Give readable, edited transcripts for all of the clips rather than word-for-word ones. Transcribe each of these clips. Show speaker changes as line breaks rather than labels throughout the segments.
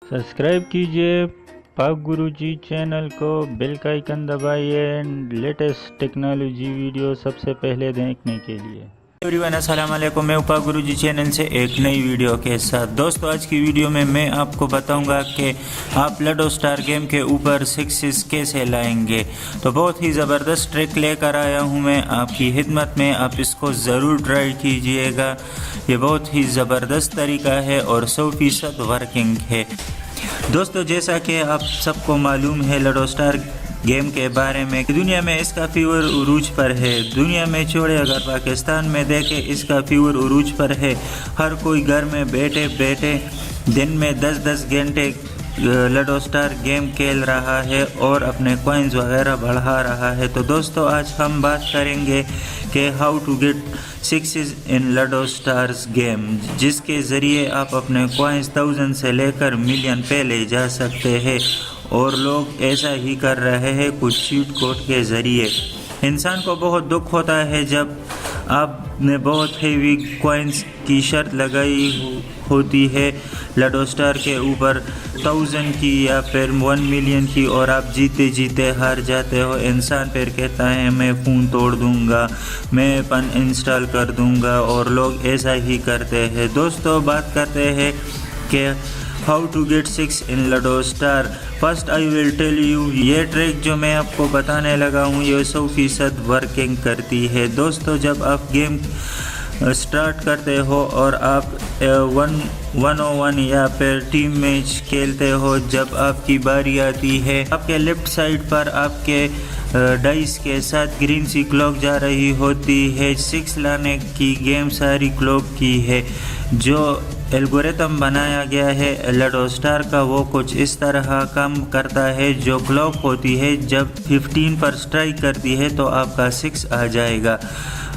Subscribe कीजिए पाक गुरुजी channel को, बेल का आइकन दबाइए लेटेस्ट टेक्नोलॉजी वीडियो सबसे पहले देखने के लिए।
एवरीवन अस्सलाम वालेकुम, मैं पाक गुरुजी चैनल से एक नई वीडियो के साथ। दोस्तों आज की वीडियो में मैं आपको बताऊंगा कि आप लडो स्टार गेम के ऊपर सिक्सेस कैसे लाएंगे। तो बहुत ही ज़बरदस्त ट्रिक लेकर आया हूं मैं आपकी खिदमत में, आप इसको ज़रूर ट्राई कीजिएगा। ये बहुत ही ज़बरदस्त तरीका है और 100% वर्किंग है। दोस्तों जैसा कि आप सबको मालूम है लडो स्टार गेम के बारे में, दुनिया में इसका फीवर उरूज पर है। दुनिया में छोड़े अगर पाकिस्तान में देखें, इसका फीवर उरूज पर है। हर कोई घर में बैठे बैठे दिन में 10-10 घंटे लडो स्टार गेम खेल रहा है और अपने कॉइन्स वगैरह बढ़ा रहा है। तो दोस्तों आज हम बात करेंगे कि how to get sixes in ludo stars game, जिसके ज़रिए आप अपने कॉइन्स 1000 से लेकर मिलियन पे ले जा सकते हैं। और लोग ऐसा ही कर रहे हैं कुछ चीट कोड के ज़रिए। इंसान को बहुत दुख होता है जब आपने बहुत हेवी कॉइन्स की शर्त लगाई होती है लडो स्टार के ऊपर 1000 की या फिर 1 मिलियन की, और आप जीते जीते हार जाते हो। इंसान फिर कहता है मैं फ़ोन तोड़ दूंगा, मैं पन इंस्टॉल कर दूंगा, और लोग ऐसा ही करते हैं। दोस्तों बात करते हैं कि how to get 6 in ludo star. First I will tell you, ये ट्रिक जो मैं आपको बताने लगा हूँ ये 100% वर्किंग करती है। दोस्तों जब आप गेम स्टार्ट करते हो और आप 1-1 या फिर टीम मैच खेलते हो, जब आपकी बारी आती है आपके लेफ्ट साइड पर आपके डाइस के साथ ग्रीन सी क्लॉक जा रही होती है। 6 लाने की गेम सारी क्लॉक की है। जो एल्गोरिथम बनाया गया है लडो स्टार का वो कुछ इस तरह काम करता है। जो क्लॉक होती है जब 15 पर स्ट्राइक करती है तो आपका 6 आ जाएगा।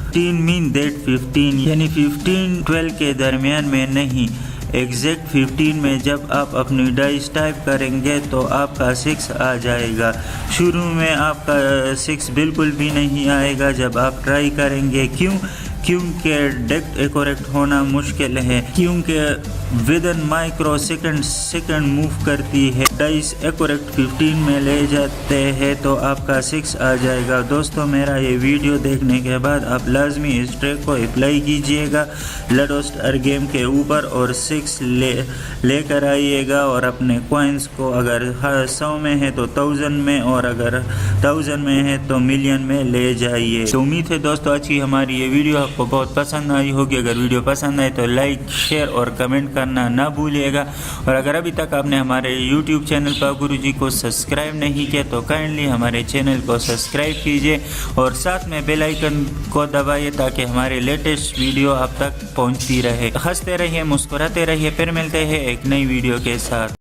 15 मीन दैट 15 यानी 15-12 के दरमियान में नहीं, एग्जैक्ट 15 में जब आप अपनी डाइस टाइप करेंगे तो आपका 6 आ जाएगा। शुरू में आपका 6 बिल्कुल भी नहीं आएगा जब आप ट्राई करेंगे। क्योंकि डेक्ट एक्यूरेट होना मुश्किल है, क्योंकि with in micro second move करती है। डाइस एक्यूरेट 15 में ले जाते हैं तो आपका 6 आ जाएगा। दोस्तों मेरा ये वीडियो देखने के बाद आप लाजमी इस ट्रिक को अप्लाई कीजिएगा लडो स्टार गेम के ऊपर और 6 लेकर आइएगा। और अपने कॉइन्स को अगर 100 में है तो 1000 में, और अगर 1000 में है तो मिलियन में ले जाइए। तो उम्मीद है दोस्तों आज की हमारी ये वीडियो आपको बहुत पसंद आई होगी। अगर वीडियो पसंद आए तो लाइक, शेयर और कमेंट करना ना भूलिएगा। और अगर अभी तक आपने हमारे YouTube चैनल पाक गुरुजी को सब्सक्राइब नहीं किया तो काइंडली हमारे चैनल को सब्सक्राइब कीजिए और साथ में बेल आइकन को दबाइए ताकि हमारे लेटेस्ट वीडियो आप तक पहुंचती रहे। हंसते रहिए, मुस्कुराते रहिए, फिर मिलते हैं एक नई वीडियो के साथ।